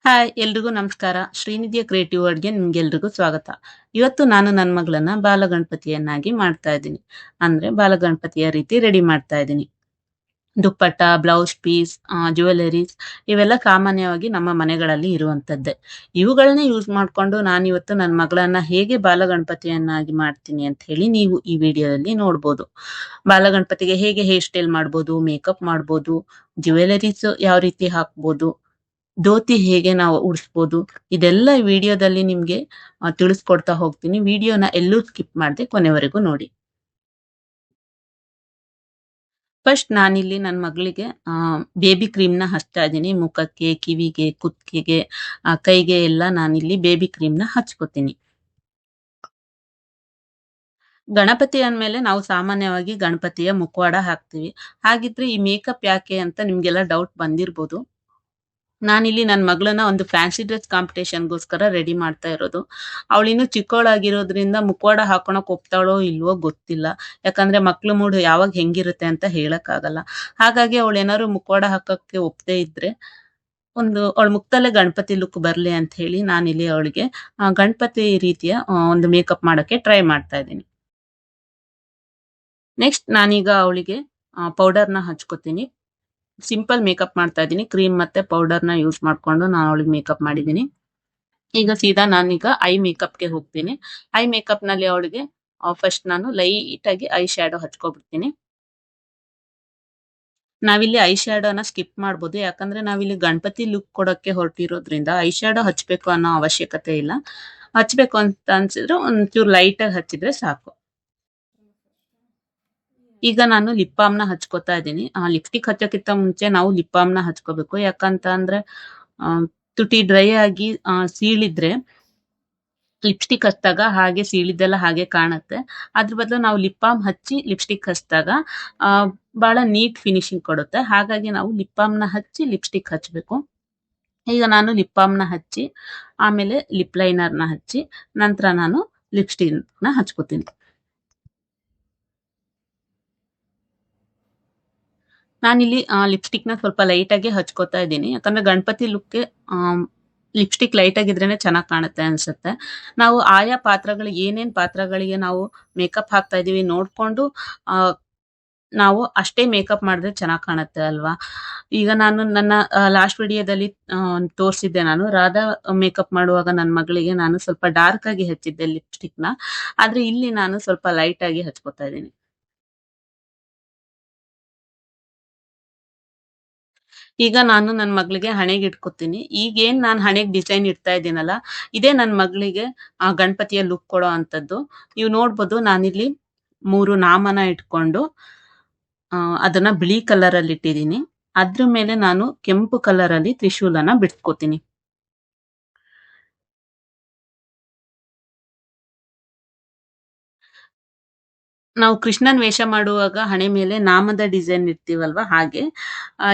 Hi ಎಲ್ರಿಗೂ ನಮಸ್ಕಾರ. ಶ್ರೀನಿಧಿಯ creative ವರ್ಡ್‌ಗೆ ನಿಮ್ಗೆಲ್ರಿಗೂ ಸ್ವಾಗತ. ಇವತ್ತು ನಾನು ನನ್ನ ಮಗಳನ್ನ ಬಾಲಗಣಪತಿಯನ್ನಾಗಿ ಮಾಡ್ತಾ ಇದ್ದೀನಿ. ಅಂದ್ರೆ ಬಾಲಗಣಪತಿಯ ರೀತಿ ರೆಡಿ ಮಾಡ್ತಾ ಇದ್ದೀನಿ. ದುಪ್ಪಟ್ಟ, ಬ್ಲೌಸ್ ಪೀಸ್, ಜ್ಯುವೆಲರೀಸ್ ಇವೆಲ್ಲ ಸಾಮಾನ್ಯವಾಗಿ ನಮ್ಮ ಮನೆಗಳಲ್ಲಿ ಇರುವಂತದ್ದೇ. ಇವುಗಳನ್ನೇ ಯೂಸ್ ಮಾಡ್ಕೊಂಡು ನಾನಿವತ್ತು ನನ್ನ ಮಗಳನ್ನ ಹೇಗೆ ಬಾಲಗಣಪತಿಯನ್ನಾಗಿ ಮಾಡ್ತೀನಿ ಅಂತ ಹೇಳಿ ನೀವು ಈ ವಿಡಿಯೋದಲ್ಲಿ ನೋಡ್ಬೋದು. ಬಾಲಗಣಪತಿಗೆ ಹೇಗೆ ಹೇರ್ ಸ್ಟೈಲ್ ಮಾಡ್ಬೋದು, ಮೇಕಪ್ ಮಾಡ್ಬೋದು, ಜ್ಯುವೆಲರೀಸ್ ಯಾವ ರೀತಿ ಹಾಕ್ಬೋದು, ಧೋತಿ ಹೇಗೆ ನಾವು ಉಡ್ಸ್ಬೋದು, ಇದೆಲ್ಲ ಈ ವಿಡಿಯೋದಲ್ಲಿ ನಿಮ್ಗೆ ತಿಳಿಸ್ಕೊಡ್ತಾ ಹೋಗ್ತೀನಿ. ವಿಡಿಯೋನ ಎಲ್ಲೂ ಸ್ಕಿಪ್ ಮಾಡದೆ ಕೊನೆವರೆಗೂ ನೋಡಿ. ಫಸ್ಟ್ ನಾನಿಲ್ಲಿ ನನ್ನ ಮಗಳಿಗೆ ಬೇಬಿ ಕ್ರೀಮ್‌ನ ಹಚ್ತಾ ಇದ್ದೀನಿ. ಮುಖಕ್ಕೆ, ಕಿವಿಗೆ, ಕುತ್ತಿಗೆಗೆ, ಕೈಗೆ ಎಲ್ಲ ನಾನಿಲ್ಲಿ ಬೇಬಿ ಕ್ರೀಮ್‌ನ ಹಚ್ಕೋತೀನಿ. ಗಣಪತಿ ಅಂದ್ಮೇಲೆ ನಾವು ಸಾಮಾನ್ಯವಾಗಿ ಗಣಪತಿಯ ಮುಖವಾಡ ಹಾಕ್ತೀವಿ. ಹಾಗಿದ್ರೆ ಈ ಮೇಕಪ್ ಯಾಕೆ ಅಂತ ನಿಮ್ಗೆಲ್ಲ ಡೌಟ್ ಬಂದಿರ್ಬೋದು. ನಾನಿಲ್ಲಿ ನನ್ನ ಮಗಳನ್ನ ಒಂದು ಫ್ಯಾನ್ಸಿ ಡ್ರೆಸ್ ಕಾಂಪಿಟೇಷನ್‌ಗೋಸ್ಕರ ರೆಡಿ ಮಾಡ್ತಾ ಇರೋದು. ಅವಳಿನ್ನೂ ಚಿಕ್ಕವಳಾಗಿರೋದ್ರಿಂದ ಮುಖವಾಡ ಹಾಕೊಳಕ್ ಒಪ್ತಾಳೋ ಇಲ್ವೋ ಗೊತ್ತಿಲ್ಲ. ಯಾಕಂದ್ರೆ ಮಕ್ಳು ಮೂಡ್ ಯಾವಾಗ ಹೆಂಗಿರುತ್ತೆ ಅಂತ ಹೇಳಕ್ಕಾಗಲ್ಲ. ಹಾಗಾಗಿ ಅವಳೇನಾದ್ರು ಮುಖವಾಡ ಹಾಕಕ್ಕೆ ಒಪ್ಪದೇ ಇದ್ರೆ, ಅವಳ ಮುಖದಲ್ಲೇ ಗಣಪತಿ ಲುಕ್ ಬರ್ಲಿ ಅಂತ ಹೇಳಿ ನಾನಿಲ್ಲಿ ಅವಳಿಗೆ ಗಣಪತಿ ರೀತಿಯ ಒಂದು ಮೇಕಪ್ ಮಾಡಕ್ಕೆ ಟ್ರೈ ಮಾಡ್ತಾ ಇದ್ದೀನಿ. ನೆಕ್ಸ್ಟ್ ನಾನೀಗ ಅವಳಿಗೆ ಪೌಡರ್‌ನ ಹಚ್ಕೋತೀನಿ. ಸಿಂಪಲ್ ಮೇಕಪ್ ಮಾಡ್ತಾ ಇದ್ದೀನಿ. ಕ್ರೀಮ್ ಮತ್ತೆ ಪೌಡರ್‌ನ ಯೂಸ್ ಮಾಡ್ಕೊಂಡು ನಾನು ಅವಳಿಗೆ ಮೇಕಪ್ ಮಾಡಿದ್ದೀನಿ. ಈಗ ಸೀದಾ ನಾನೀಗ ಐ ಮೇಕಪ್‌ಗೆ ಹೋಗ್ತೀನಿ. ಐ ಮೇಕಪ್‌ನಲ್ಲಿ ಅವಳಿಗೆ ಫಸ್ಟ್ ನಾನು ಲೈಟಾಗಿ ಐ ಶ್ಯಾಡೋ ಹಚ್ಕೊಬಿಡ್ತೀನಿ. ನಾವಿಲ್ಲಿ ಐ ಶ್ಯಾಡೋನ ಸ್ಕಿಪ್ ಮಾಡ್ಬೋದು. ಯಾಕಂದ್ರೆ ನಾವಿಲ್ಲಿ ಗಣಪತಿ ಲುಕ್ ಕೊಡಕ್ಕೆ ಹೊರಟಿರೋದ್ರಿಂದ ಐ ಶ್ಯಾಡೋ ಹಚ್ಬೇಕು ಅನ್ನೋ ಅವಶ್ಯಕತೆ ಇಲ್ಲ. ಹಚ್ಬೇಕು ಅಂತ ಅನ್ಸಿದ್ರೆ ಒಂಚೂರು ಲೈಟಾಗಿ ಹಚ್ಚಿದ್ರೆ ಸಾಕು. ಈಗ ನಾನು ಲಿಪ್ ಬಾಮ್‌ನ ಹಚ್ಕೋತಾ ಇದ್ದೀನಿ. ಲಿಪ್‌ಸ್ಟಿಕ್ ಹಚ್ಚೋಕ್ಕಿಂತ ಮುಂಚೆ ನಾವು ಲಿಪ್ ಬಾಮ್‌ನ ಹಚ್ಕೋಬೇಕು. ಯಾಕಂತ ಅಂದ್ರೆ ಆ, ತುಟಿ ಡ್ರೈ ಆಗಿ ಸೀಳಿದ್ರೆ ಲಿಪ್‌ಸ್ಟಿಕ್ ಹಚ್ದಾಗ ಹಾಗೆ ಸೀಳಿದ್ದೆಲ್ಲ ಹಾಗೆ ಕಾಣುತ್ತೆ. ಅದ್ರ ಬದಲು ನಾವು ಲಿಪ್ ಬಾಮ್ ಹಚ್ಚಿ ಲಿಪ್‌ಸ್ಟಿಕ್ ಹಚ್ದಾಗ ಆ, ಬಹಳ ನೀಟ್ ಫಿನಿಶಿಂಗ್ ಕೊಡುತ್ತೆ. ಹಾಗಾಗಿ ನಾವು ಲಿಪ್ ಬಾಮ್‌ನ ಹಚ್ಚಿ ಲಿಪ್‌ಸ್ಟಿಕ್ ಹಚ್ಬೇಕು. ಈಗ ನಾನು ಲಿಪ್ ಬಾಮ್‌ನ ಹಚ್ಚಿ, ಆಮೇಲೆ ಲಿಪ್ ಲೈನರ್‌ನ ಹಚ್ಚಿ, ನಂತರ ನಾನು ಲಿಪ್‌ಸ್ಟಿಕ್‌ನ ಹಚ್ಕೋತೀನಿ. ನಾನಿಲ್ಲಿ ಲಿಪ್‌ಸ್ಟಿಕ್‌ನ ಸ್ವಲ್ಪ ಲೈಟಾಗಿ ಹಚ್ಕೋತಾ ಇದ್ದೀನಿ. ಯಾಕಂದ್ರೆ ಗಣಪತಿ ಲುಕ್‌ಗೆ ಲಿಪ್‌ಸ್ಟಿಕ್ ಲೈಟಾಗಿದ್ರೇನೆ ಚೆನ್ನಾಗ್ ಕಾಣುತ್ತೆ ಅನ್ಸುತ್ತೆ. ನಾವು ಆಯಾ ಪಾತ್ರಗಳಿಗೆ ಏನೇನ್ ಪಾತ್ರಗಳಿಗೆ ನಾವು ಮೇಕಪ್ ಹಾಕ್ತಾ ಇದೀವಿ ನೋಡ್ಕೊಂಡು ಆಹ್, ನಾವು ಅಷ್ಟೇ ಮೇಕಪ್ ಮಾಡಿದ್ರೆ ಚೆನ್ನಾಗ್ ಕಾಣುತ್ತೆ ಅಲ್ವಾ? ಈಗ ನಾನು ನನ್ನ ಲಾಸ್ಟ್ ವಿಡಿಯೋದಲ್ಲಿ ತೋರ್ಸಿದ್ದೆ ನಾನು. ರಾಧಾ ಮೇಕಪ್ ಮಾಡುವಾಗ ನನ್ ಮಗಳಿಗೆ ನಾನು ಸ್ವಲ್ಪ ಡಾರ್ಕ್ ಆಗಿ ಹಚ್ಚಿದ್ದೆ ಲಿಪ್‌ಸ್ಟಿಕ್‌ನ. ಆದ್ರೆ ಇಲ್ಲಿ ನಾನು ಸ್ವಲ್ಪ ಲೈಟಾಗಿ ಹಚ್ಕೋತಾ ಇದೀನಿ. ಈಗ ನಾನು ನನ್ನ ಮಗಳಿಗೆ ಹಣೆಗೆ ಇಟ್ಕೊತೀನಿ. ಈಗೇನ್ ನಾನು ಹಣೆಗೆ ಡಿಸೈನ್ ಇಡ್ತಾ ಇದ್ದೀನಲ್ಲ, ಇದೇ ನನ್ನ ಮಗಳಿಗೆ ಗಣಪತಿಯ ಲುಕ್ ಕೊಡೋ ಅಂಥದ್ದು. ನೀವು ನೋಡ್ಬೋದು ನಾನಿಲ್ಲಿ 3 ನಾಮನ ಇಟ್ಕೊಂಡು ಅದನ್ನ ಬಿಳಿ ಕಲರಲ್ಲಿ ಇಟ್ಟಿದ್ದೀನಿ. ಅದ್ರ ಮೇಲೆ ನಾನು ಕೆಂಪು ಕಲರಲ್ಲಿ ತ್ರಿಶೂಲನ ಬಿಡ್ಸ್ಕೊತೀನಿ. ನಾವು ಕೃಷ್ಣನ್ ವೇಷ ಮಾಡುವಾಗ ಹಣೆ ಮೇಲೆ ನಾಮದ ಡಿಸೈನ್ ಇಡ್ತೀವಲ್ವಾ ಹಾಗೆ,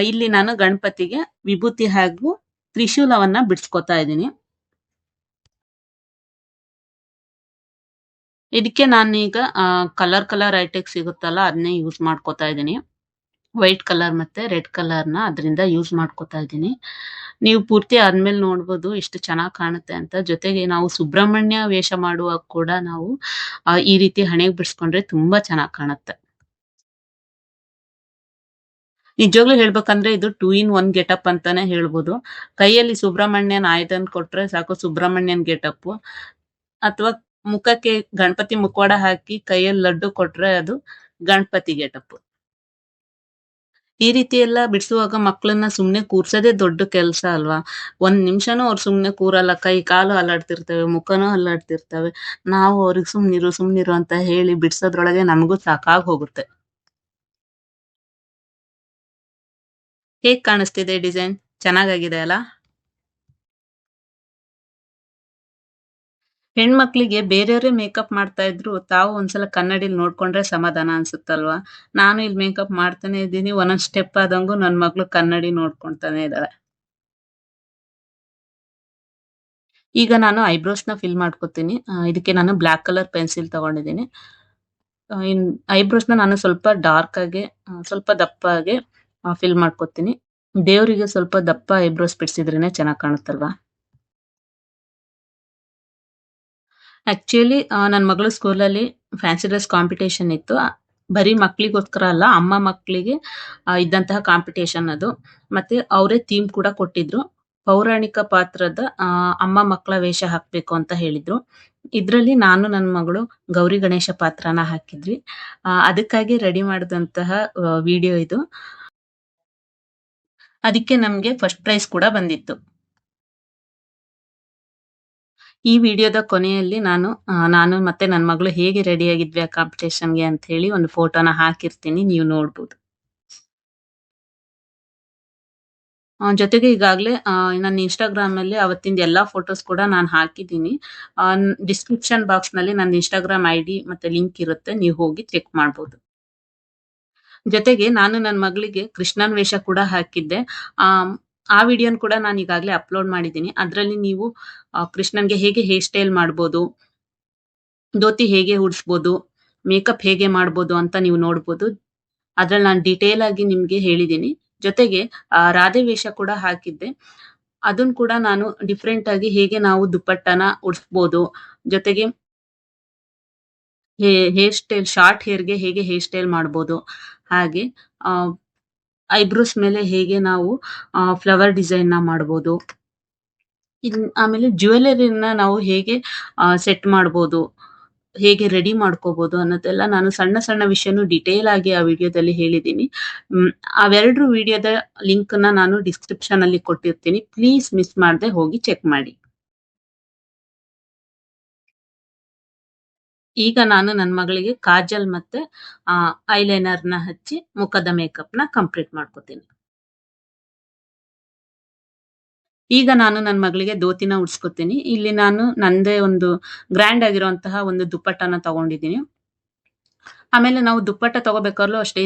ಇಲ್ಲಿ ನಾನು ಗಣಪತಿಗೆ ವಿಭೂತಿ ಹಾಗೂ ತ್ರಿಶೂಲವನ್ನ ಬಿಡ್ಸ್ಕೊತಾ ಇದ್ದೀನಿ. ಇದಕ್ಕೆ ನಾನೀಗ ಕಲರ್ ಐಟೆಕ್ಸ್ ಸಿಗುತ್ತಲ್ಲ ಅದನ್ನೇ ಯೂಸ್ ಮಾಡ್ಕೋತಾ ಇದ್ದೀನಿ. ವೈಟ್ ಕಲರ್ ಮತ್ತೆ ರೆಡ್ ಕಲರ್‌ನ ಅದರಿಂದ ಯೂಸ್ ಮಾಡ್ಕೋತಾ ಇದ್ದೀನಿ. ನೀವು ಪೂರ್ತಿ ಆದ್ಮೇಲೆ ನೋಡ್ಬೋದು ಎಷ್ಟು ಚೆನ್ನಾಗ್ ಕಾಣುತ್ತೆ ಅಂತ. ಜೊತೆಗೆ ನಾವು ಸುಬ್ರಹ್ಮಣ್ಯ ವೇಷ ಮಾಡುವಾಗ ಕೂಡ ನಾವು ಈ ರೀತಿ ಹಣೆಗೆ ಬಿಡಿಸ್ಕೊಂಡ್ರೆ ತುಂಬಾ ಚೆನ್ನಾಗ್ ಕಾಣುತ್ತೆ. ನಿಜವಾಗ್ಲೂ ಹೇಳ್ಬೇಕಂದ್ರೆ ಇದು 2 ಇನ್ 1 ಗೆಟಪ್ ಅಂತಾನೆ ಹೇಳ್ಬೋದು. ಕೈಯಲ್ಲಿ ಸುಬ್ರಹ್ಮಣ್ಯನ್ ಆಯುಧನ್ ಕೊಟ್ರೆ ಸಾಕು ಸುಬ್ರಹ್ಮಣ್ಯನ್ ಗೆಟಪ್ಪು. ಅಥವಾ ಮುಖಕ್ಕೆ ಗಣಪತಿ ಮುಖವಾಡ ಹಾಕಿ ಕೈಯಲ್ಲಿ ಲಡ್ಡು ಕೊಟ್ರೆ ಅದು ಗಣಪತಿ ಗೆಟಪ್ಪು. ಈ ರೀತಿ ಎಲ್ಲ ಬಿಡಿಸುವಾಗ ಮಕ್ಕಳನ್ನ ಸುಮ್ನೆ ಕೂರ್ಸೋದೇ ದೊಡ್ಡ ಕೆಲ್ಸ ಅಲ್ವಾ? ಒಂದ್ ನಿಮಿಷನೂ ಅವ್ರು ಸುಮ್ನೆ ಕೂರಲ್ಲ. ಕೈ ಕಾಲು ಅಲ್ಲಾಡ್ತಿರ್ತವೆ, ಮುಖನೂ ಅಲ್ಲಾಡ್ತಿರ್ತವೆ. ನಾವು ಅವ್ರಿಗೆ ಸುಮ್ನಿರು, ಸುಮ್ನಿರು ಅಂತ ಹೇಳಿ ಬಿಡ್ಸೋದ್ರೊಳಗೆ ನಮಗೂ ಸಾಕಾಗ್ ಹೋಗುತ್ತೆ. ಹೇಗ್ ಕಾಣಿಸ್ತಿದೆ ಡಿಸೈನ್? ಚೆನ್ನಾಗಾಗಿದೆ ಅಲ್ಲ? ಹೆಣ್ಮಕ್ಳಿಗೆ ಬೇರೆಯವರೇ ಮೇಕಪ್ ಮಾಡ್ತಾ ಇದ್ರು, ತಾವು ಒಂದ್ಸಲ ಕನ್ನಡಿಲ್ ನೋಡ್ಕೊಂಡ್ರೆ ಸಮಾಧಾನ ಅನ್ಸುತ್ತಲ್ವಾ? ನಾನು ಇಲ್ಲಿ ಮೇಕಪ್ ಮಾಡ್ತಾನೆ ಇದ್ದೀನಿ. ಒಂದೊಂದ್ ಸ್ಟೆಪ್ ಆದಂಗೂ ನನ್ ಮಗಳು ಕನ್ನಡಿ ನೋಡ್ಕೊಂತಾನೆ ಇದಾಳೆ. ಈಗ ನಾನು ಐಬ್ರೋಸ್‌ನ ಫಿಲ್ ಮಾಡ್ಕೋತೀನಿ. ಇದಕ್ಕೆ ನಾನು ಬ್ಲಾಕ್ ಕಲರ್ ಪೆನ್ಸಿಲ್ ತಗೊಂಡಿದ್ದೀನಿ. ಇನ್ ಐಬ್ರೋಸ್‌ನ ನಾನು ಸ್ವಲ್ಪ ಡಾರ್ಕ್ ಆಗಿ ಸ್ವಲ್ಪ ದಪ್ಪಾಗೆ ಫಿಲ್ ಮಾಡ್ಕೋತೀನಿ. ದೇವರಿಗೆ ಸ್ವಲ್ಪ ದಪ್ಪ ಐಬ್ರೋಸ್ ಬಿಡಿಸಿದ್ರೇನೆ ಚೆನ್ನಾಗಿ ಕಾಣುತ್ತಲ್ವಾ? ಆಕ್ಚುಲಿ ನನ್ನ ಮಗಳ ಸ್ಕೂಲಲ್ಲಿ ಫ್ಯಾನ್ಸಿ ಡ್ರೆಸ್ ಕಾಂಪಿಟಿಷನ್ ಇತ್ತು. ಬರೀ ಮಕ್ಳಿಗೋಸ್ಕರ ಅಲ್ಲ, ಅಮ್ಮ ಮಕ್ಕಳಿಗೆ ಇದ್ದಂತಹ ಕಾಂಪಿಟಿಷನ್ ಅದು. ಮತ್ತೆ ಅವರೇ ಥೀಮ್ ಕೂಡ ಕೊಟ್ಟಿದ್ರು. ಪೌರಾಣಿಕ ಪಾತ್ರದ ಅಮ್ಮ ಮಕ್ಕಳ ವೇಷ ಹಾಕ್ಬೇಕು ಅಂತ ಹೇಳಿದ್ರು. ಇದ್ರಲ್ಲಿ ನಾನು ನನ್ನ ಮಗಳು ಗೌರಿ ಗಣೇಶ ಪಾತ್ರನ ಹಾಕಿದ್ವಿ. ಅದಕ್ಕಾಗಿ ರೆಡಿ ಮಾಡಿದಂತಹ ವಿಡಿಯೋ ಇದು. ಅದಕ್ಕೆ ನಮ್ಗೆ ಫಸ್ಟ್ ಪ್ರೈಸ್ ಕೂಡ ಬಂದಿತ್ತು. ಈ ವಿಡಿಯೋದ ಕೊನೆಯಲ್ಲಿ ನಾನು ಮತ್ತೆ ನನ್ನ ಮಗಳು ಹೇಗೆ ರೆಡಿಯಾಗಿದ್ವಿ ಆ ಕಾಂಪಿಟೇಷನ್‌ಗೆ ಅಂತ ಹೇಳಿ ಒಂದು ಫೋಟೋನ ಹಾಕಿರ್ತೀನಿ. ನೀವು ನೋಡ್ಬೋದು. ಜೊತೆಗೆ ಈಗಾಗ್ಲೇ ನನ್ನ ಇನ್‌ಸ್ಟಾಗ್ರಾಮಲ್ಲಿ ಅವತ್ತಿಂದ ಎಲ್ಲಾ ಫೋಟೋಸ್ ಕೂಡ ನಾನು ಹಾಕಿದ್ದೀನಿ. ಡಿಸ್ಕ್ರಿಪ್ಷನ್ ಬಾಕ್ಸ್‌ನಲ್ಲಿ ನಂದು ಇನ್‌ಸ್ಟಾಗ್ರಾಮ್ ಐಡಿ ಮತ್ತೆ ಲಿಂಕ್ ಇರುತ್ತೆ. ನೀವು ಹೋಗಿ ಚೆಕ್ ಮಾಡ್ಬೋದು. ಜೊತೆಗೆ ನಾನು ನನ್ನ ಮಗಳಿಗೆ ಕೃಷ್ಣನ್ ವೇಷ ಕೂಡ ಹಾಕಿದ್ದೆ. ಆಮ್, ಆ ವಿಡಿಯೋನ ಕೂಡ ನಾನು ಈಗಾಗಲೇ ಅಪ್‌ಲೋಡ್ ಮಾಡಿದ್ದೀನಿ. ಅದ್ರಲ್ಲಿ ನೀವು ಕೃಷ್ಣನ್‌ಗೆ ಹೇಗೆ ಹೇರ್ ಸ್ಟೈಲ್ ಮಾಡ್ಬೋದು, ಧೋತಿ ಹೇಗೆ ಉಡ್ಸ್ಬೋದು, ಮೇಕಪ್ ಹೇಗೆ ಮಾಡ್ಬೋದು ಅಂತ ನೀವು ನೋಡ್ಬೋದು. ಅದ್ರಲ್ಲಿ ನಾನು ಡೀಟೇಲ್ ಆಗಿ ನಿಮ್ಗೆ ಹೇಳಿದ್ದೀನಿ. ಜೊತೆಗೆ ರಾಧೆ ವೇಷ ಕೂಡ ಹಾಕಿದ್ದೆ. ಅದನ್ ಕೂಡ ನಾನು ಡಿಫರೆಂಟ್ ಆಗಿ ಹೇಗೆ ನಾವು ದುಪ್ಪಟ್ಟನ ಉಡ್ಸ್ಬೋದು, ಜೊತೆಗೆ ಹೇರ್ ಸ್ಟೈಲ್ ಶಾರ್ಟ್ ಹೇರ್‌ಗೆ ಹೇಗೆ ಹೇರ್ ಸ್ಟೈಲ್ ಮಾಡ್ಬೋದು, ಹಾಗೆ ಆ ಐಬ್ರೋಸ್ ಮೇಲೆ ಹೇಗೆ ನಾವು ಫ್ಲವರ್ ಡಿಸೈನ್‌ನ ಮಾಡ್ಬೋದು. ಆಮೇಲೆ ಜ್ಯುವೆಲರಿನ ನಾವು ಹೇಗೆ ಸೆಟ್ ಮಾಡ್ಬೋದು, ಹೇಗೆ ರೆಡಿ ಮಾಡ್ಕೋಬೋದು ಅನ್ನೋದೆಲ್ಲ ನಾನು ಸಣ್ಣ ಸಣ್ಣ ವಿಷಯನೂ ಡಿಟೇಲ್ ಆಗಿ ಆ ವಿಡಿಯೋದಲ್ಲಿ ಹೇಳಿದ್ದೀನಿ. ಹ್ಮ್. ಅವೆರಡು ವಿಡಿಯೋದ ಲಿಂಕ್‌ನ ನಾನು ಡಿಸ್ಕ್ರಿಪ್ಷನ್ ಅಲ್ಲಿ ಕೊಟ್ಟಿರ್ತೀನಿ. ಪ್ಲೀಸ್ ಮಿಸ್ ಮಾಡದೆ ಹೋಗಿ ಚೆಕ್ ಮಾಡಿ. ಈಗ ನಾನು ನನ್ನ ಮಗಳಿಗೆ ಕಾಜಲ್ ಮತ್ತೆ ಐಲೈನರ್‌ನ ಹಚ್ಚಿ ಮುಖದ ಮೇಕಪ್‌ನ ಕಂಪ್ಲೀಟ್ ಮಾಡ್ಕೋತೀನಿ. ಈಗ ನಾನು ನನ್ನ ಮಗಳಿಗೆ ಧೋತಿನ ಉಡ್ಸ್ಕೊತೀನಿ. ಇಲ್ಲಿ ನಾನು ನಂದೇ ಒಂದು ಗ್ರ್ಯಾಂಡ್ ಆಗಿರುವಂತಹ ಒಂದು ದುಪ್ಪಟ್ಟನ ತಗೊಂಡಿದ್ದೀನಿ. ಆಮೇಲೆ ನಾವು ದುಪ್ಪಟ್ಟ ತಗೋಬೇಕಾದ್ರೂ ಅಷ್ಟೇ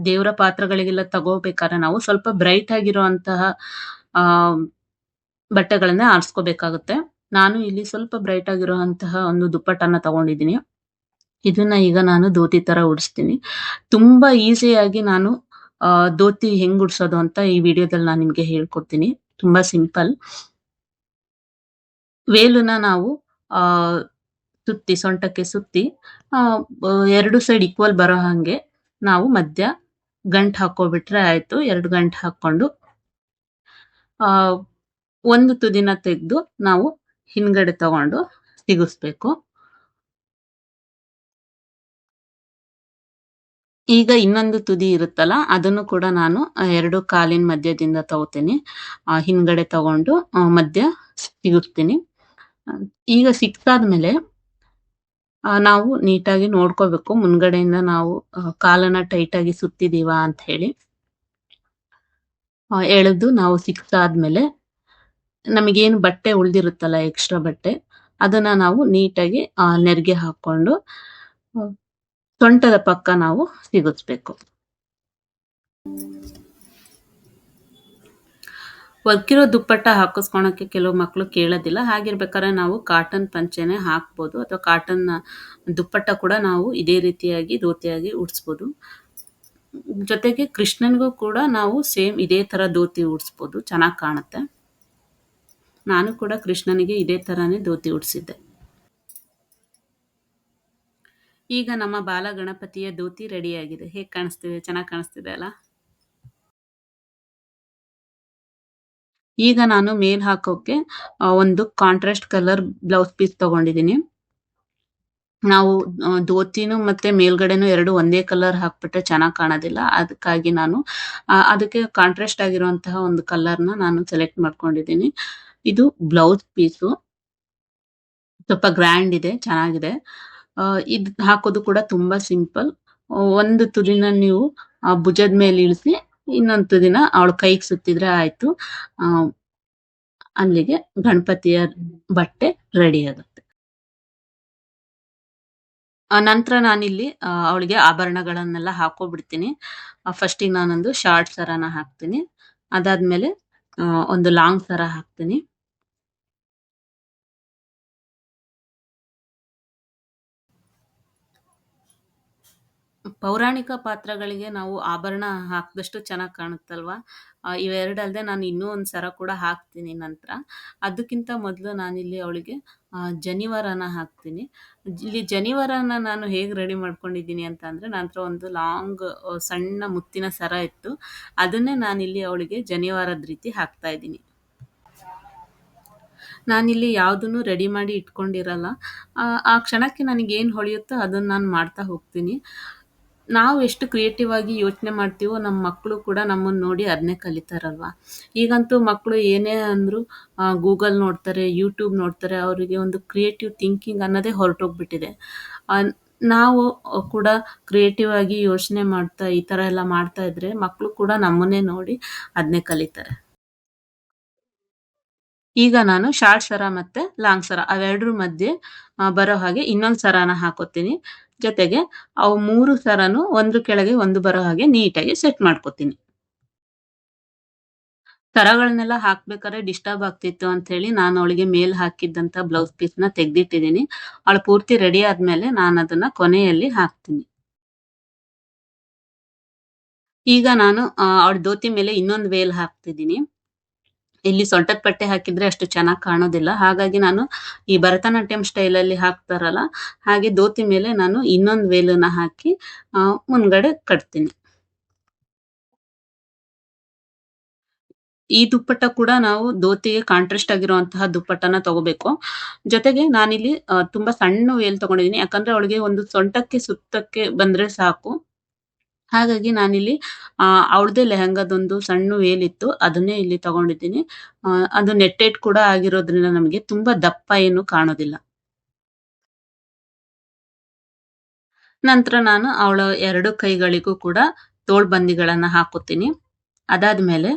ದೇವರ ಪಾತ್ರಗಳಿಗೆಲ್ಲ ತಗೋಬೇಕಾದ್ರೆ ನಾವು ಸ್ವಲ್ಪ ಬ್ರೈಟ್ ಆಗಿರುವಂತಹ ಆ ಬಟ್ಟೆಗಳನ್ನೇ ಆರಿಸ್ಕೋಬೇಕಾಗುತ್ತೆ. ನಾನು ಇಲ್ಲಿ ಸ್ವಲ್ಪ ಬ್ರೈಟ್ ಆಗಿರುವಂತಹ ಒಂದು ದುಪ್ಪಟ್ಟನ ತಗೊಂಡಿದ್ದೀನಿ. ಇದನ್ನ ಈಗ ನಾನು ಧೋತಿ ತರ ಉಡಿಸ್ತೀನಿ. ತುಂಬಾ ಈಸಿಯಾಗಿ ನಾನು ಧೋತಿ ಹೆಂಗ್ ಉಡ್ಸೋದು ಅಂತ ಈ ವಿಡಿಯೋದಲ್ಲಿ ನಾನು ನಿಮ್ಗೆ ಹೇಳ್ಕೊಡ್ತೀನಿ. ತುಂಬಾ ಸಿಂಪಲ್. ವೇಲುನ ನಾವು ಆ ಸುತ್ತಿ ಸೊಂಟಕ್ಕೆ ಸುತ್ತಿ ಆ ಎರಡು ಸೈಡ್ ಈಕ್ವಲ್ ಬರೋ ಹಂಗೆ ನಾವು ಮಧ್ಯ ಗಂಟ್ ಹಾಕ್ಕೊಬಿಟ್ರೆ ಆಯ್ತು. 2 ಗಂಟ್ ಹಾಕ್ಕೊಂಡು ಆ ಒಂದು ತುದಿನ ತೆಗ್ದು ನಾವು ಹಿಂದ್ಗಡೆ ತಗೊಂಡು ಸಿಗಿಸ್ಬೇಕು. ಈಗ ಇನ್ನೊಂದು ತುದಿ ಇರುತ್ತಲ್ಲ, ಅದನ್ನು ಕೂಡ ನಾನು 2 ಕಾಲಿನ ಮಧ್ಯದಿಂದ ತಗೋತೀನಿ. ಹಿಂದ್ಗಡೆ ತಗೊಂಡು ಮಧ್ಯ ಸಿಗಿಸ್ತೀನಿ. ಈಗ ಸಿಕ್ಕಾದ್ಮೇಲೆ ನಾವು ನೀಟಾಗಿ ನೋಡ್ಕೋಬೇಕು ಮುಂದ್ಗಡೆಯಿಂದ ನಾವು ಕಾಲನ್ನ ಟೈಟಾಗಿ ಸುತ್ತಿದೀವಾ ಅಂತ ಹೇಳಿ. ಎಳೆದು ನಾವು ಸಿಕ್ಕಾದ್ಮೇಲೆ ನಮಗೇನು ಬಟ್ಟೆ ಉಳ್ದಿರುತ್ತಲ್ಲ ಎಕ್ಸ್ಟ್ರಾ ಬಟ್ಟೆ, ಅದನ್ನ ನಾವು ನೀಟಾಗಿ ನೆರಿಗೆ ಹಾಕ್ಕೊಂಡು ಸೊಂಟದ ಪಕ್ಕ ನಾವು ಸಿಗಿಸ್ಬೇಕು. ಒಗ್ಗಿರೋ ದುಪ್ಪಟ್ಟ ಹಾಕಿಸ್ಕೊಳಕ್ಕೆ ಕೆಲವು ಮಕ್ಕಳು ಕೇಳೋದಿಲ್ಲ. ಹಾಗಿರ್ಬೇಕಾದ್ರೆ ನಾವು ಕಾಟನ್ ಪಂಚೆನೆ ಹಾಕ್ಬೋದು ಅಥವಾ ಕಾಟನ್ ದುಪ್ಪಟ್ಟ ಕೂಡ ನಾವು ಇದೇ ರೀತಿಯಾಗಿ ಧೋತಿಯಾಗಿ ಉಡ್ಸ್ಬೋದು. ಜೊತೆಗೆ ಕೃಷ್ಣನ್ಗೂ ಕೂಡ ನಾವು ಸೇಮ್ ಇದೇ ತರ ಧೋತಿ ಉಡ್ಸ್ಬೋದು, ಚೆನ್ನಾಗಿ ಕಾಣುತ್ತೆ. ನಾನು ಕೂಡ ಕೃಷ್ಣನಿಗೆ ಇದೇ ತರಾನೇ ಧೋತಿ ಉಡ್ಸಿದ್ದೆ. ಈಗ ನಮ್ಮ ಬಾಲಗಣಪತಿಯ ಧೋತಿ ರೆಡಿಯಾಗಿದೆ. ಹೇಗೆ ಕಾಣಿಸ್ತಿದೆ? ಚೆನ್ನಾಗಿ ಕಾಣಿಸ್ತಿದೆ ಅಲ್ಲ? ಈಗ ನಾನು ಮೇಲ್ ಹಾಕೋಕೆ ಒಂದು ಕಾಂಟ್ರಾಸ್ಟ್ ಕಲರ್ ಬ್ಲೌಸ್ ಪೀಸ್ ತಗೊಂಡಿದ್ದೀನಿ. ನಾವು ಧೋತಿನೂ ಮತ್ತೆ ಮೇಲ್ಗಡೆನೂ 2 ಒಂದೇ ಕಲರ್ ಹಾಕ್ಬಿಟ್ರೆ ಚೆನ್ನಾಗಿ ಕಾಣೋದಿಲ್ಲ. ಅದಕ್ಕಾಗಿ ನಾನು ಅದಕ್ಕೆ ಕಾಂಟ್ರಾಸ್ಟ್ ಆಗಿರುವಂತಹ ಒಂದು ಕಲರ್‌ನ ನಾನು ಸೆಲೆಕ್ಟ್ ಮಾಡ್ಕೊಂಡಿದ್ದೀನಿ. ಇದು ಬ್ಲೌಸ್ ಪೀಸು. ಸ್ವಲ್ಪ ಗ್ರ್ಯಾಂಡ್ ಇದೆ, ಚೆನ್ನಾಗಿದೆ. ಇದ್ ಹಾಕೋದು ಕೂಡ ತುಂಬಾ ಸಿಂಪಲ್. ಒಂದು ತುದಿನ ನೀವು ಭುಜದ ಮೇಲೆ ಇಳಿಸಿ, ಇನ್ನೊಂದು ತುದಿನ ಅವಳ ಕೈಗೆ ಸುತ್ತಿದ್ರೆ ಆಯ್ತು. ಆ ಅಲ್ಲಿಗೆ ಗಣಪತಿಯ ಬಟ್ಟೆ ರೆಡಿ ಆಗುತ್ತೆ. ನಂತರ ನಾನಿಲ್ಲಿ ಅವಳಿಗೆ ಆಭರಣಗಳನ್ನೆಲ್ಲ ಹಾಕ್ಕೊಬಿಡ್ತೀನಿ. ಫಸ್ಟಿಗೆ ನಾನೊಂದು ಶಾರ್ಟ್ ಸರನ ಹಾಕ್ತೀನಿ. ಅದಾದ್ಮೇಲೆ ಒಂದು ಲಾಂಗ್ ಸರ ಹಾಕ್ತೀನಿ. ಪೌರಾಣಿಕ ಪಾತ್ರಗಳಿಗೆ ನಾವು ಆಭರಣ ಹಾಕ್ದಷ್ಟು ಚೆನ್ನಾಗಿ ಕಾಣುತ್ತಲ್ವಾ? ಇವೆರಡಲ್ಲದೆ ನಾನು ಇನ್ನೂ ಒಂದು ಸರ ಕೂಡ ಹಾಕ್ತೀನಿ ನಂತರ. ಅದಕ್ಕಿಂತ ಮೊದಲು ನಾನಿಲ್ಲಿ ಅವಳಿಗೆ ಜನಿವಾರನ ಹಾಕ್ತೀನಿ. ಇಲ್ಲಿ ಜನಿವಾರನ ನಾನು ಹೇಗೆ ರೆಡಿ ಮಾಡ್ಕೊಂಡಿದ್ದೀನಿ ಅಂತ ಅಂದರೆ, ನನ್ನ ಹತ್ರ ಒಂದು ಲಾಂಗ್ ಸಣ್ಣ ಮುತ್ತಿನ ಸರ ಇತ್ತು. ಅದನ್ನೇ ನಾನಿಲ್ಲಿ ಅವಳಿಗೆ ಜನಿವಾರದ ರೀತಿ ಹಾಕ್ತಾ ಇದ್ದೀನಿ. ನಾನಿಲ್ಲಿ ಯಾವುದನ್ನು ರೆಡಿ ಮಾಡಿ ಇಟ್ಕೊಂಡಿರಲ್ಲ. ಆ ಕ್ಷಣಕ್ಕೆ ನನಗೇನು ಹೊಳೆಯುತ್ತೋ ಅದನ್ನು ನಾನು ಮಾಡ್ತಾ ಹೋಗ್ತೀನಿ. ನಾವು ಎಷ್ಟು ಕ್ರಿಯೇಟಿವ್ ಆಗಿ ಯೋಚನೆ ಮಾಡ್ತೀವೋ ನಮ್ಮ ಮಕ್ಕಳು ಕೂಡ ನಮ್ಮನ್ನು ನೋಡಿ ಅದನ್ನೇ ಕಲಿತಾರಲ್ವಾ. ಈಗಂತೂ ಮಕ್ಕಳು ಏನೇ ಅಂದರೂ ಗೂಗಲ್ ನೋಡ್ತಾರೆ, ಯೂಟ್ಯೂಬ್ ನೋಡ್ತಾರೆ. ಅವರಿಗೆ ಒಂದು ಕ್ರಿಯೇಟಿವ್ ಥಿಂಕಿಂಗ್ ಅನ್ನೋದೇ ಹೊರಟೋಗ್ಬಿಟ್ಟಿದೆ. ನಾವು ಕೂಡ ಕ್ರಿಯೇಟಿವ್ ಆಗಿ ಯೋಚನೆ ಮಾಡ್ತಾ ಈ ಥರ ಎಲ್ಲ ಮಾಡ್ತಾ ಇದ್ರೆ ಮಕ್ಕಳು ಕೂಡ ನಮ್ಮನ್ನೇ ನೋಡಿ ಅದನ್ನೇ ಕಲಿತಾರೆ. ಈಗ ನಾನು ಶಾರ್ಟ್ ಸರ ಮತ್ತೆ ಲಾಂಗ್ ಸರ ಅವೆರಡರ ಮಧ್ಯೆ ಬರೋ ಹಾಗೆ ಇನ್ನೊಂದು ಸರಾನ ಹಾಕೋತೀನಿ. ಜೊತೆಗೆ ಅವು 3 ಸರನು ಒಂದ್ರ ಕೆಳಗೆ ಒಂದು ಬರೋ ಹಾಗೆ ನೀಟಾಗಿ ಸೆಟ್ ಮಾಡ್ಕೋತೀನಿ. ಸರಗಳನ್ನೆಲ್ಲ ಹಾಕ್ಬೇಕಾದ್ರೆ ಡಿಸ್ಟರ್ಬ್ ಆಗ್ತಿತ್ತು ಅಂತ ಹೇಳಿ ನಾನು ಅವಳಿಗೆ ಮೇಲ್ ಹಾಕಿದ್ದಂತ ಬ್ಲೌಸ್ ಪೀಸ್‌ನ ತೆಗ್ದಿಟ್ಟಿದ್ದೀನಿ. ಅವಳು ಪೂರ್ತಿ ರೆಡಿ ಆದ್ಮೇಲೆ ನಾನು ಅದನ್ನ ಕೊನೆಯಲ್ಲಿ ಹಾಕ್ತೀನಿ. ಈಗ ನಾನು ಅವಳ ಧೋತಿ ಮೇಲೆ ಇನ್ನೊಂದು ವೇಲ್ ಹಾಕ್ತಿದ್ದೀನಿ. ಇಲ್ಲಿ ಸೊಂಟದ ಪಟ್ಟೆ ಹಾಕಿದ್ರೆ ಅಷ್ಟು ಚೆನ್ನಾಗಿ ಕಾಣೋದಿಲ್ಲ. ಹಾಗಾಗಿ ನಾನು ಈ ಭರತನಾಟ್ಯಂ ಸ್ಟೈಲಲ್ಲಿ ಹಾಕ್ತಾರಲ್ಲ, ಹಾಗೆ ಧೋತಿ ಮೇಲೆ ನಾನು ಇನ್ನೊಂದು ವೇಲನ್ನ ಹಾಕಿ ಮುಂದ್ಗಡೆ ಕಟ್ತೀನಿ. ಈ ದುಪ್ಪಟ್ಟ ಕೂಡ ನಾವು ಧೋತಿಗೆ ಕಾಂಟ್ರಾಸ್ಟ್ ಆಗಿರುವಂತಹ ದುಪ್ಪಟ್ಟನ ತಗೋಬೇಕು. ಜೊತೆಗೆ ನಾನಿಲ್ಲಿ ತುಂಬಾ ಸಣ್ಣ ವೇಲ್ ತಗೊಂಡಿದ್ದೀನಿ. ಯಾಕಂದ್ರೆ ಅವಳಿಗೆ ಒಂದು ಸೊಂಟಕ್ಕೆ ಸುತ್ತಕ್ಕೆ ಬಂದ್ರೆ ಸಾಕು. ಹಾಗಾಗಿ ನಾನಿಲ್ಲಿ ಅವಳದೇ ಲೆಹಂಗಾದೊಂದು ಸಣ್ಣ ವೇಲಿತ್ತು. ಅದನ್ನೇ ಇಲ್ಲಿ ತಗೊಂಡಿದ್ದೀನಿ. ಅದು ನೆಟ್ಟೆಡ್ ಕೂಡ ಆಗಿರೋದ್ರಿಂದ ನಮಗೆ ತುಂಬಾ ದಪ್ಪ ಏನು ಕಾಣೋದಿಲ್ಲ. ನಂತರ ನಾನು ಅವಳ 2 ಕೈಗಳಿಗೂ ಕೂಡ ತೋಳ್ಬಂದಿಗಳನ್ನ ಹಾಕುತ್ತೀನಿ. ಅದಾದ್ಮೇಲೆ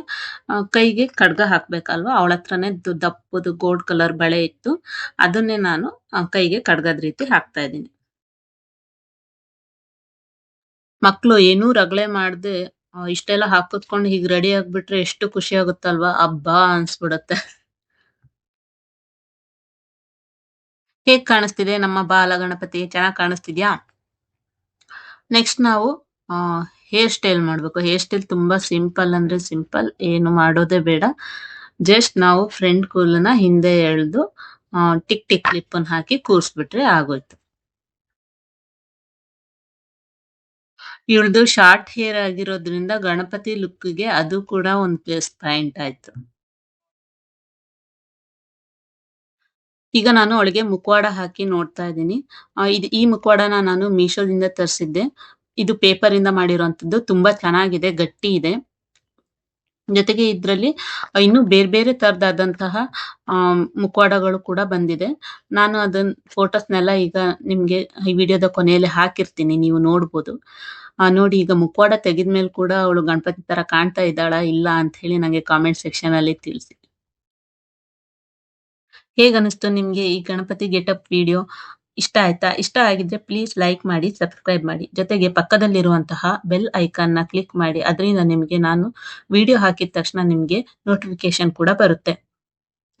ಕೈಗೆ ಖಡ್ಗ ಹಾಕ್ಬೇಕಲ್ವಾ, ಅವಳ ಹತ್ರನೇ ದಪ್ಪದು ಗೋಲ್ಡ್ ಕಲರ್ ಬಳೆ ಇತ್ತು. ಅದನ್ನೇ ನಾನು ಕೈಗೆ ಖಡ್ಗದ ರೀತಿ ಹಾಕ್ತಾ ಇದ್ದೀನಿ. ಮಕ್ಳು ಏನೂ ರಗಳೆ ಮಾಡ್ದೆ ಇಷ್ಟೆಲ್ಲ ಹಾಕಿಸ್ಕೊಂಡು ಹೀಗ್ ರೆಡಿ ಆಗ್ಬಿಟ್ರೆ ಎಷ್ಟು ಖುಷಿ ಆಗುತ್ತಲ್ವಾ, ಅಬ್ಬಾ ಅನ್ಸ್ಬಿಡುತ್ತೆ. ಹೇಗ್ ಕಾಣಿಸ್ತಿದೆ ನಮ್ಮ ಬಾಲಗಣಪತಿ? ಚೆನ್ನಾಗ್ ಕಾಣಿಸ್ತಿದ್ಯಾ? ನೆಕ್ಸ್ಟ್ ನಾವು ಹೇರ್ ಸ್ಟೈಲ್ ಮಾಡ್ಬೇಕು. ಹೇರ್ ಸ್ಟೈಲ್ ತುಂಬಾ ಸಿಂಪಲ್ ಅಂದ್ರೆ ಸಿಂಪಲ್, ಏನು ಮಾಡೋದೇ ಬೇಡ. ಜಸ್ಟ್ ನಾವು ಫ್ರಂಟ್ ಕೂದಲನ್ನ ಹಿಂದೆ ಎಳ್ದು ಟಿಕ್ ಟಿಕ್ ಕ್ಲಿಪ್ ಅನ್ನ ಹಾಕಿ ಕೂರ್ಸ್ಬಿಟ್ರೆ ಆಗೋಯ್ತು. ಇವ್ಳದು ಶಾರ್ಟ್ ಹೇರ್ ಆಗಿರೋದ್ರಿಂದ ಗಣಪತಿ ಲುಕ್ಗೆ ಅದು ಕೂಡ ಒಂದು ಪ್ಲಸ್ ಪಾಯಿಂಟ್ ಆಯ್ತು. ಈಗ ನಾನು ಅವಳಿಗೆ ಮುಖವಾಡ ಹಾಕಿ ನೋಡ್ತಾ ಇದ್ದೀನಿ. ಈ ಮುಖವಾಡನ ನಾನು ಮೀಶೋದಿಂದ ತರಿಸಿದ್ದೆ. ಇದು ಪೇಪರ್ ಇಂದ ಮಾಡಿರುವಂತದ್ದು. ತುಂಬಾ ಚೆನ್ನಾಗಿದೆ, ಗಟ್ಟಿ ಇದೆ. ಜೊತೆಗೆ ಇದ್ರಲ್ಲಿ ಇನ್ನೂ ಬೇರೆ ಬೇರೆ ತರದಾದಂತಹ ಮುಖವಾಡಗಳು ಕೂಡ ಬಂದಿದೆ. ನಾನು ಅದನ್ನ ಫೋಟೋಸ್ನೆಲ್ಲ ಈಗ ನಿಮ್ಗೆ ಈ ವಿಡಿಯೋದ ಕೊನೆಯಲ್ಲಿ ಹಾಕಿರ್ತೀನಿ, ನೀವು ನೋಡ್ಬೋದು. ನೋಡಿ, ಈಗ ಮುಖವಾಡ ತೆಗೆದ್ಮೇಲೆ ಕೂಡ ಅವಳು ಗಣಪತಿ ತರ ಕಾಣ್ತಾ ಇದ್ದಾಳಾ ಇಲ್ಲ ಅಂತ ಹೇಳಿ ನಂಗೆ ಕಾಮೆಂಟ್ ಸೆಕ್ಷನ್ ಅಲ್ಲಿ ತಿಳಿಸಿ. ಹೇಗನಿಸ್ತು ನಿಮ್ಗೆ ಈ ಗಣಪತಿ ಗೆಟಪ್ ವಿಡಿಯೋ? ಇಷ್ಟ ಆಯ್ತಾ? ಇಷ್ಟ ಆಗಿದ್ರೆ ಪ್ಲೀಸ್ ಲೈಕ್ ಮಾಡಿ, ಸಬ್ಸ್ಕ್ರೈಬ್ ಮಾಡಿ. ಜೊತೆಗೆ ಪಕ್ಕದಲ್ಲಿರುವಂತಹ ಬೆಲ್ ಐಕಾನ್ನ ಕ್ಲಿಕ್ ಮಾಡಿ. ಅದರಿಂದ ನಿಮಗೆ ನಾನು ವಿಡಿಯೋ ಹಾಕಿದ ತಕ್ಷಣ ನಿಮಗೆ ನೋಟಿಫಿಕೇಶನ್ ಕೂಡ ಬರುತ್ತೆ.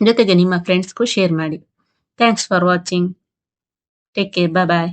ಜೊತೆಗೆ ನಿಮ್ಮ ಫ್ರೆಂಡ್ಸ್ಗೂ ಶೇರ್ ಮಾಡಿ. Thanks for watching. Take care. Bye bye.